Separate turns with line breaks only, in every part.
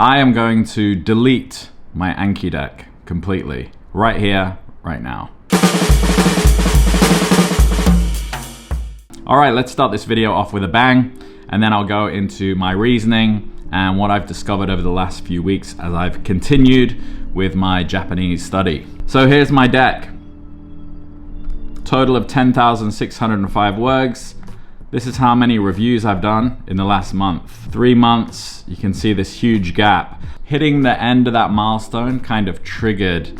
I am going to delete my Anki deck completely, right here, right now. All right, let's start this video off with a bang, and then I'll go into my reasoning and what I've discovered over the last few weeks as I've continued with my Japanese study. So here's my deck. Total of 10,605 words. This is how many reviews I've done in the last month. 3 months, you can see this huge gap. Hitting the end of that milestone kind of triggered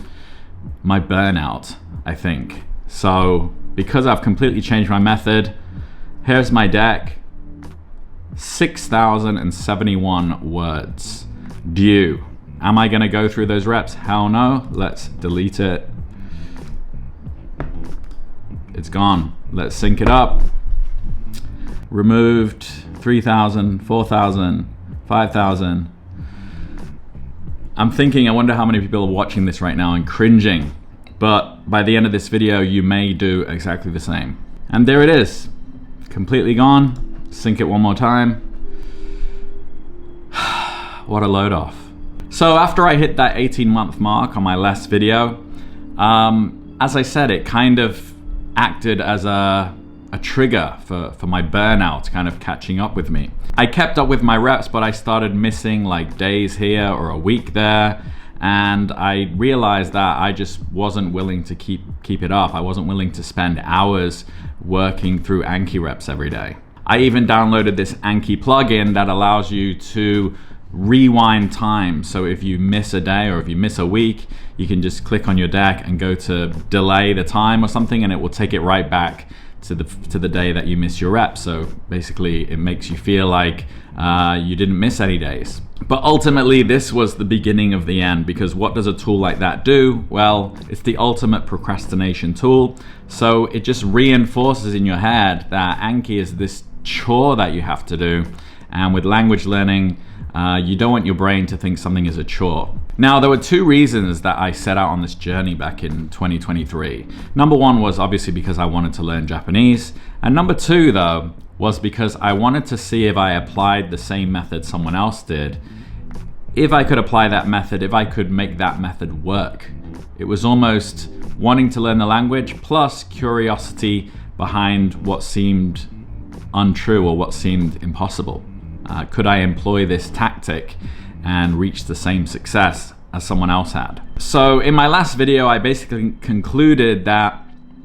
my burnout, I think. So because I've completely changed my method, here's my deck. 6,071 words due. Am I gonna go through those reps? Hell no. Let's delete it. It's gone. Let's sync it up. Removed 3,000, 4,000, 5,000. I'm thinking, I wonder how many people are watching this right now and cringing. But by the end of this video, you may do exactly the same. And there it is, completely gone. Sync it one more time. What a load off. So after I hit that 18-month mark on my last video, as I said, it kind of acted as a trigger for my burnout kind of catching up with me. I kept up with my reps, but I started missing like days here or a week there. And I realized that I just wasn't willing to keep it up. I wasn't willing to spend hours working through Anki reps every day. I even downloaded this Anki plugin that allows you to rewind time. So if you miss a day or if you miss a week, you can just click on your deck and go to delay the time or something, and it will take it right back to the day that you miss your rep. So basically it makes you feel like you didn't miss any days. But ultimately this was the beginning of the end, because what does a tool like that do? Well, it's the ultimate procrastination tool. So it just reinforces in your head that Anki is this chore that you have to do. And with language learning, you don't want your brain to think something is a chore. Now, there were 2 reasons that I set out on this journey back in 2023. Number 1 was obviously because I wanted to learn Japanese. And number 2, though, was because I wanted to see if I applied the same method someone else did, if I could apply that method, if I could make that method work. It was almost wanting to learn the language plus curiosity behind what seemed untrue or what seemed impossible. Could I employ this tactic and reach the same success as someone else had? So in my last video, I basically concluded that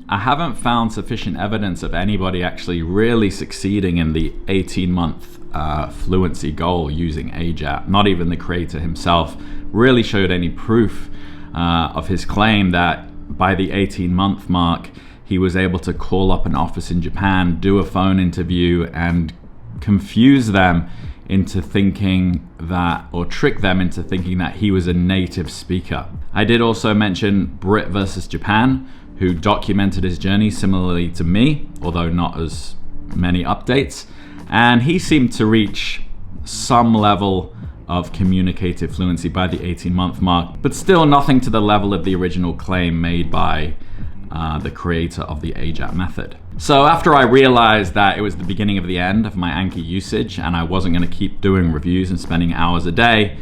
I haven't found sufficient evidence of anybody actually really succeeding in the 18-month fluency goal using AJATT. Not even the creator himself really showed any proof of his claim that by the 18-month mark, he was able to call up an office in Japan, do a phone interview, and confuse them into thinking that, or trick them into thinking that he was a native speaker. I did also mention Brit versus Japan, who documented his journey similarly to me, although not as many updates. And he seemed to reach some level of communicative fluency by the 18-month mark, but still nothing to the level of the original claim made by the creator of the AJATT method. So after I realized that it was the beginning of the end of my Anki usage and I wasn't going to keep doing reviews and spending hours a day,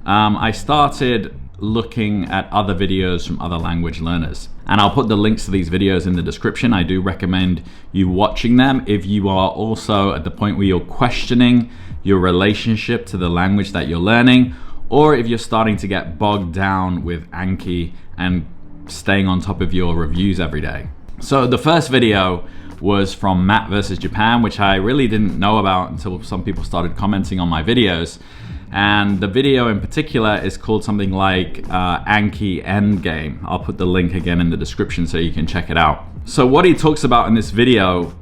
I started looking at other videos from other language learners. And I'll put the links to these videos in the description. I do recommend you watching them if you are also at the point where you're questioning your relationship to the language that you're learning, or if you're starting to get bogged down with Anki and staying on top of your reviews every day. So the first video was from Matt versus Japan, which I really didn't know about until some people started commenting on my videos. And the video in particular is called something like Anki Endgame. I'll put the link again in the description so you can check it out. So what he talks about in this video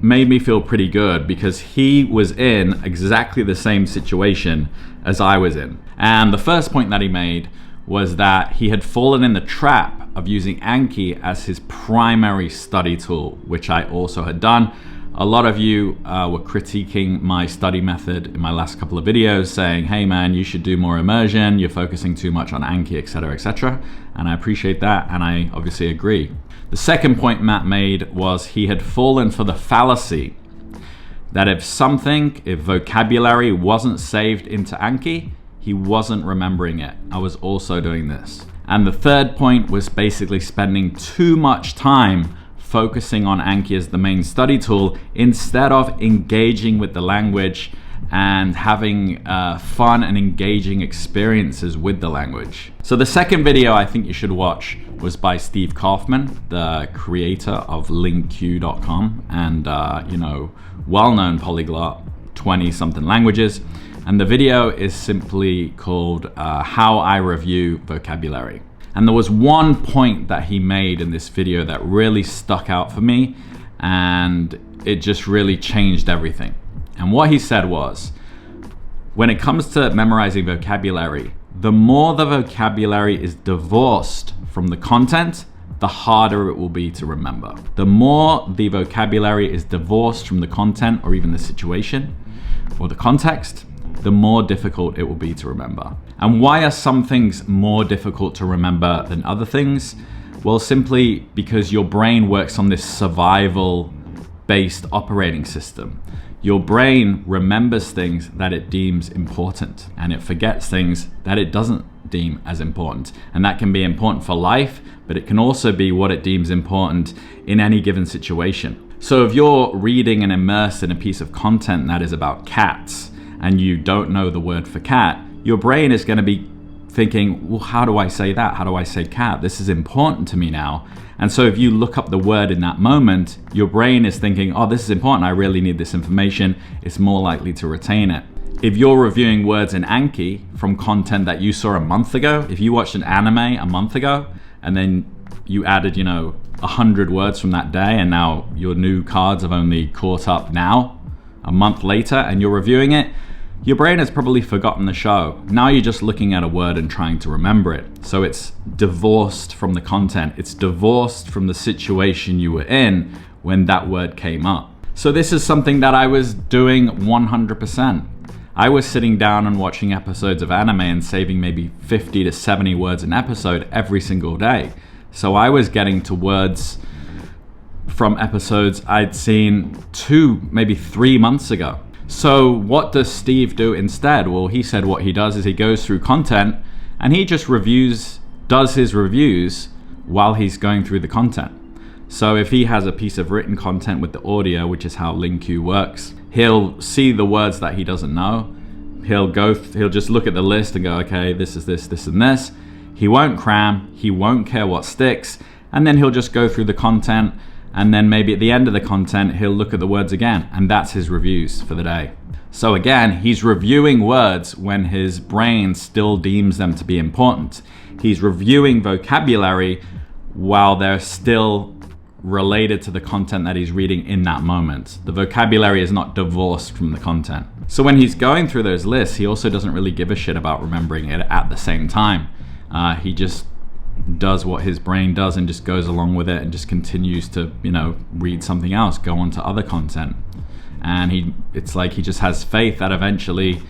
made me feel pretty good, because he was in exactly the same situation as I was in. And the first point that he made was that he had fallen in the trap of using Anki as his primary study tool, which I also had done. A lot of you were critiquing my study method in my last couple of videos, saying, hey man, you should do more immersion, you're focusing too much on Anki, etc., etc. And I appreciate that, and I obviously agree. The second point Matt made was he had fallen for the fallacy that if vocabulary wasn't saved into Anki, he he wasn't remembering it. I was also doing this. And the third point was basically spending too much time focusing on Anki as the main study tool instead of engaging with the language and having fun and engaging experiences with the language. So the second video I think you should watch was by Steve Kaufman, the creator of LingQ.com and well-known polyglot, 20-something languages. And the video is simply called How I Review Vocabulary. And there was one point that he made in this video that really stuck out for me, and it just really changed everything. And what he said was, when it comes to memorizing vocabulary, the more the vocabulary is divorced from the content, the harder it will be to remember. The more the vocabulary is divorced from the content or even the situation or the context, the more difficult it will be to remember. And why are some things more difficult to remember than other things? Well, simply because your brain works on this survival-based operating system. Your brain remembers things that it deems important, and it forgets things that it doesn't deem as important. And that can be important for life, but it can also be what it deems important in any given situation. So if you're reading and immersed in a piece of content that is about cats, and you don't know the word for cat, your brain is going to be thinking, well, how do I say that? How do I say cat? This is important to me now. And so if you look up the word in that moment, your brain is thinking, oh, this is important. I really need this information. It's more likely to retain it. If you're reviewing words in Anki from content that you saw a month ago, if you watched an anime a month ago, and then you added, 100 words from that day, and now your new cards have only caught up now, a month later, and you're reviewing it, your brain has probably forgotten the show. Now you're just looking at a word and trying to remember it. So it's divorced from the content. It's divorced from the situation you were in when that word came up. So this is something that I was doing 100%. I was sitting down and watching episodes of anime and saving maybe 50 to 70 words an episode every single day. So I was getting to words from episodes I'd seen 2, maybe 3 months ago. So what does Steve do instead? Well, he said what he does is he goes through content and he just does his reviews while he's going through the content. So if he has a piece of written content with the audio, which is how LingQ works, he'll see the words that he doesn't know. He'll just look at the list and go, okay, this is this, this and this. He won't cram, he won't care what sticks, and then he'll just go through the content. And then maybe at the end of the content, he'll look at the words again, and that's his reviews for the day. So again, he's reviewing words when his brain still deems them to be important. He's reviewing vocabulary while they're still related to the content that he's reading in that moment. The vocabulary is not divorced from the content. So when he's going through those lists, he also doesn't really give a shit about remembering it at the same time. He just does what his brain does and just goes along with it and just continues to, read something else, go on to other content. And it's like he just has faith that eventually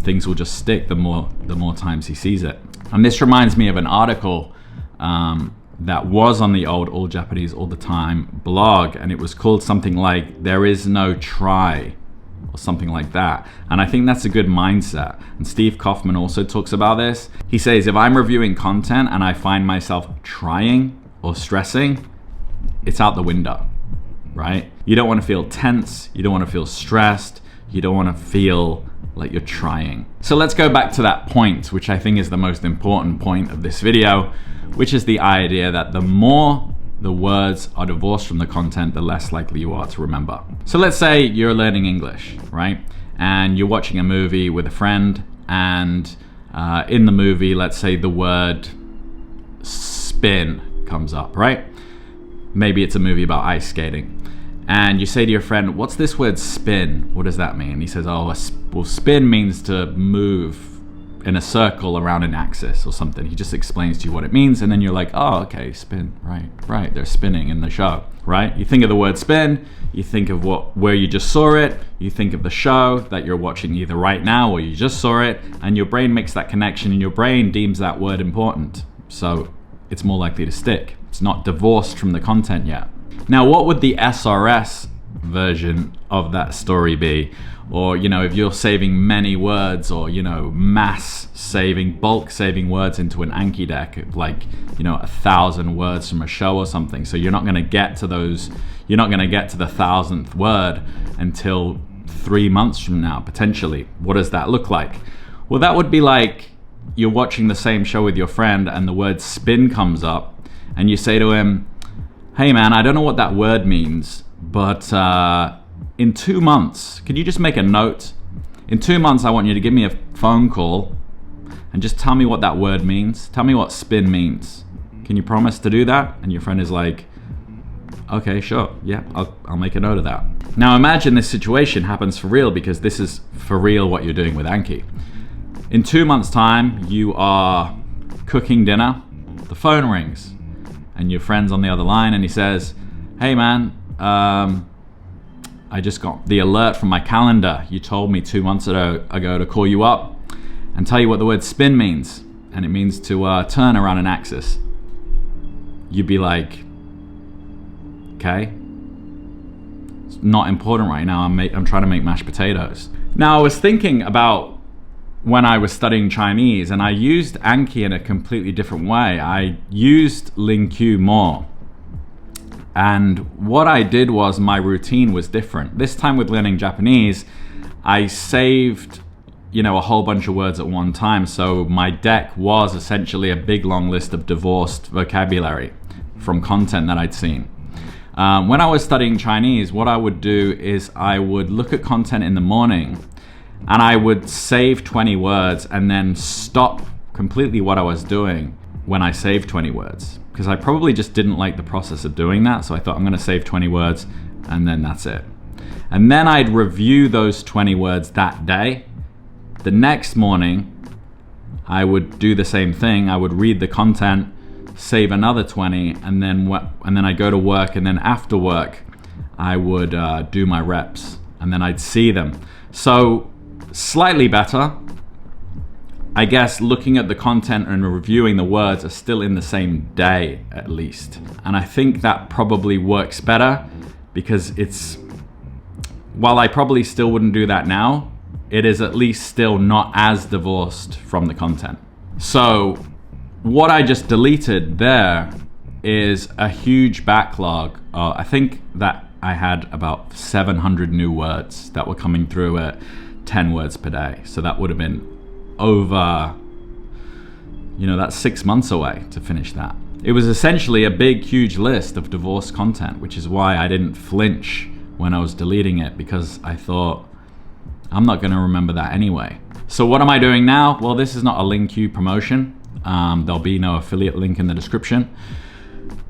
things will just stick the more times he sees it. And this reminds me of an article that was on the old All Japanese All the Time blog, and it was called something like "There is no try," or something like that. And I think that's a good mindset. And Steve Kaufman also talks about this. He says, if I'm reviewing content and I find myself trying or stressing, it's out the window, right? You don't want to feel tense. You don't want to feel stressed. You don't want to feel like you're trying. So let's go back to that point, which I think is the most important point of this video, which is the idea that the more the words are divorced from the content, the less likely you are to remember. So let's say you're learning English, right? And you're watching a movie with a friend, and in the movie, let's say the word spin comes up, right? Maybe it's a movie about ice skating. And you say to your friend, what's this word spin? What does that mean? He says, well, spin means to move in a circle around an axis or something. He just explains to you what it means, and then you're like, oh, okay, spin, right, they're spinning in the show, right? You think of the word spin, you think of where you just saw it, you think of the show that you're watching either right now or you just saw it, and your brain makes that connection, and your brain deems that word important. So it's more likely to stick. It's not divorced from the content yet. Now, what would the SRS version of that story be? Or, you know, if you're saving many words, or, you know, mass saving, bulk saving words into an Anki deck, like, you know, 1,000 words from a show or something. So you're not going to get to those, you're not going to get to the 1,000th word until 3 months from now, potentially. What does that look like? Well, that would be like you're watching the same show with your friend and the word spin comes up and you say to him, hey man, I don't know what that word means, but in 2 months, can you just make a note? In 2 months, I want you to give me a phone call and just tell me what that word means. Tell me what spin means. Can you promise to do that? And your friend is like, okay, sure. Yeah, I'll make a note of that. Now imagine this situation happens for real, because this is for real what you're doing with Anki. In 2 months' time, you are cooking dinner, the phone rings, and your friend's on the other line and he says, hey man, I just got the alert from my calendar. You told me 2 months ago to call you up and tell you what the word spin means. And it means to turn around an axis. You'd be like, okay, it's not important right now. I'm trying to make mashed potatoes. Now I was thinking about when I was studying Chinese, and I used Anki in a completely different way. I used Lingq more. And what I did was, my routine was different. This time with learning Japanese, I saved, you know, a whole bunch of words at one time. So my deck was essentially a big long list of divorced vocabulary from content that I'd seen. When I was studying Chinese, what I would do is I would look at content in the morning and I would save 20 words and then stop completely what I was doing when I saved 20 words. Because I probably just didn't like the process of doing that. So I thought, I'm going to save 20 words and then that's it. And then I'd review those 20 words that day. The next morning, I would do the same thing. I would read the content, save another 20, and then I'd go to work. And then after work, I would do my reps and then I'd see them. So slightly better. I guess looking at the content and reviewing the words are still in the same day, at least. And I think that probably works better, because it's, while I probably still wouldn't do that now, it is at least still not as divorced from the content. So what I just deleted there is a huge backlog. I think that I had about 700 new words that were coming through at 10 words per day. So that would have been over, you know, that's 6 months away to finish that. It was essentially a big, huge list of divorced content, which is why I didn't flinch when I was deleting it, because I thought, I'm not going to remember that anyway. So what am I doing now? Well, this is not a Lingq promotion. There'll be no affiliate link in the description.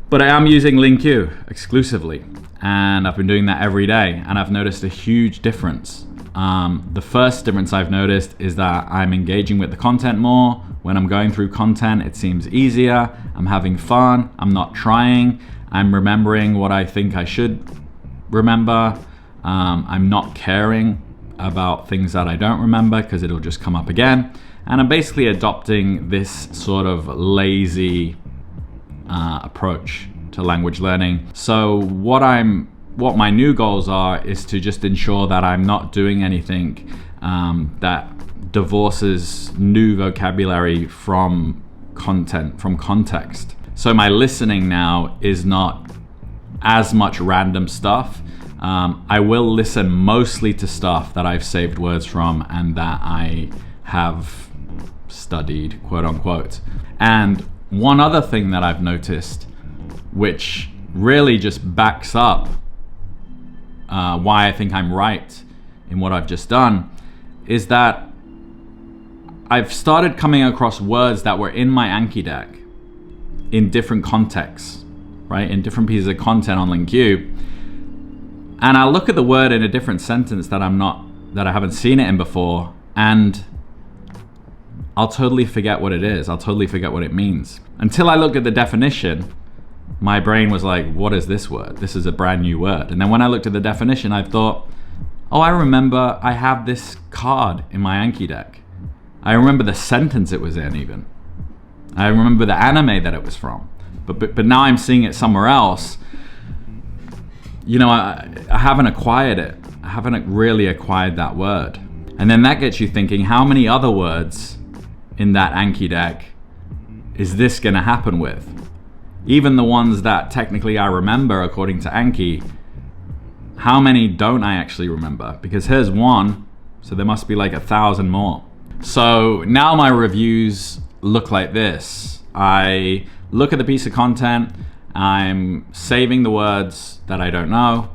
But I am using Lingq exclusively, and I've been doing that every day, and I've noticed a huge difference. The first difference I've noticed is that I'm engaging with the content more. When I'm going through content, it seems easier. I'm having fun. I'm not trying. I'm remembering what I think I should remember. I'm not caring about things that I don't remember, because it'll just come up again. And I'm basically adopting this sort of lazy approach to language learning. So what my new goals are is to just ensure that I'm not doing anything that divorces new vocabulary from content, from context. So my listening now is not as much random stuff. I will listen mostly to stuff that I've saved words from and that I have studied, quote unquote. And one other thing that I've noticed, which really just backs up why I think I'm right in what I've just done, is that I've started coming across words that were in my Anki deck in different contexts, right? In different pieces of content on Lingq. And I'll look at the word in a different sentence that I haven't seen it in before, and I'll totally forget what it is. I'll totally forget what it means. Until I looked at the definition, my brain was like, what is this word? This is a brand new word. And then when I looked at the definition, I thought, oh, I remember I have this card in my Anki deck. I remember the sentence it was in even. I remember the anime that it was from. But now I'm seeing it somewhere else. you know, I haven't acquired it. I haven't really acquired that word. And then that gets you thinking, how many other words in that Anki deck is this going to happen with? Even the ones that technically I remember according to Anki, how many don't I actually remember? Because here's one, so there must be like 1,000 more. So now my reviews look like this. I look at the piece of content, I'm saving the words that I don't know,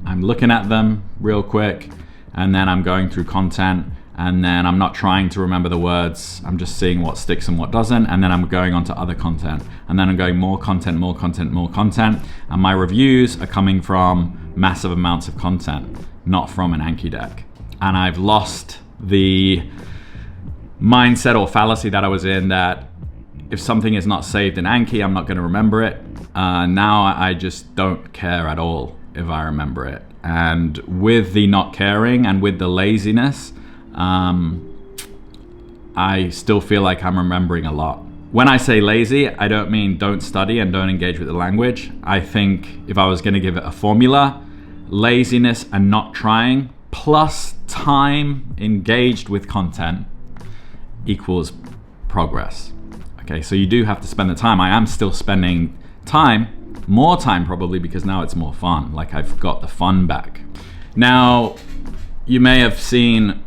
I'm looking at them real quick, and then I'm going through content, and then I'm not trying to remember the words, I'm just seeing what sticks and what doesn't, and then I'm going on to other content, and then I'm going more content, more content, more content, and my reviews are coming from massive amounts of content, not from an Anki deck. And I've lost the mindset or fallacy that I was in, that if something is not saved in Anki, I'm not going to remember it. Now I just don't care at all if I remember it. And with the not caring and with the laziness, I still feel like I'm remembering a lot. When I say lazy, I don't mean don't study and don't engage with the language. I think if I was going to give it a formula, laziness and not trying plus time engaged with content equals progress. Okay, so you do have to spend the time. I am still spending time, more time probably, because now it's more fun. Like, I've got the fun back. Now, you may have seen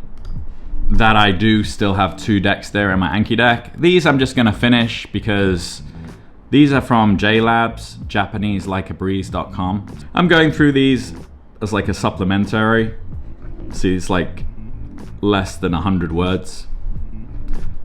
that I do still have 2 decks there in my Anki deck. These I'm just gonna finish because these are from JLabs, JapaneseLikeABreeze.com. I'm going through these as like a supplementary. See, it's like less than 100 words.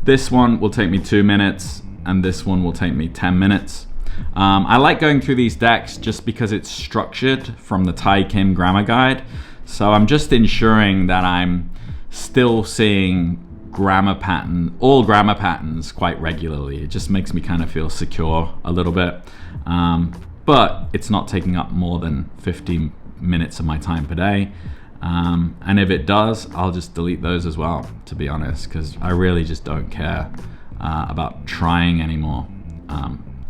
This one will take me 2 minutes, and this one will take me 10 minutes. I like going through these decks just because it's structured from the Tai Kim grammar guide. So I'm just ensuring that I'm still seeing all grammar patterns quite regularly. It just makes me kind of feel secure a little bit. But it's not taking up more than 15 minutes of my time per day. And if it does, I'll just delete those as well, to be honest, because I really just don't care about trying anymore.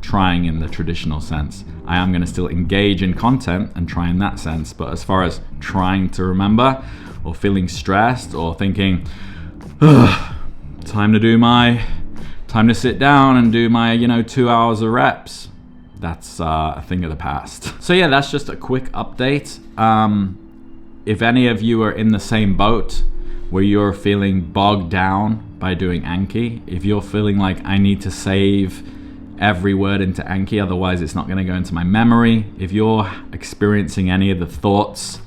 Trying in the traditional sense. I am going to still engage in content and try in that sense, but as far as trying to remember or feeling stressed or thinking, time to sit down and do my 2 hours of reps, that's a thing of the past. So yeah, that's just a quick update. If any of you are in the same boat where you're feeling bogged down by doing Anki, if you're feeling like I need to save every word into Anki, otherwise it's not going to go into my memory, if you're experiencing any of the thoughts,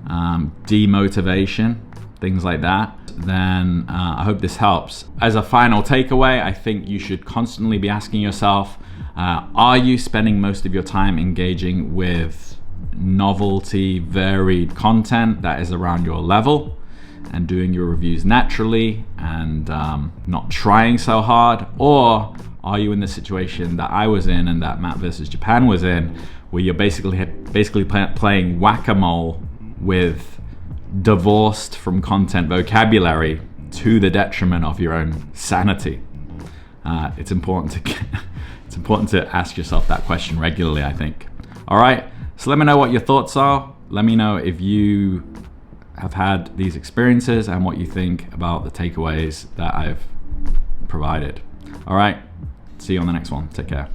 demotivation, things like that, then I hope this helps. As a final takeaway, I think you should constantly be asking yourself, are you spending most of your time engaging with novelty, varied content that is around your level and doing your reviews naturally and not trying so hard? Or are you in the situation that I was in and that Matt versus Japan was in, where you're basically playing whack-a-mole with divorced from content vocabulary to the detriment of your own sanity? It's important to ask yourself that question regularly, I think. All right, so let me know what your thoughts are. Let me know if you have had these experiences and what you think about the takeaways that I've provided. All right, see you on the next one. Take care.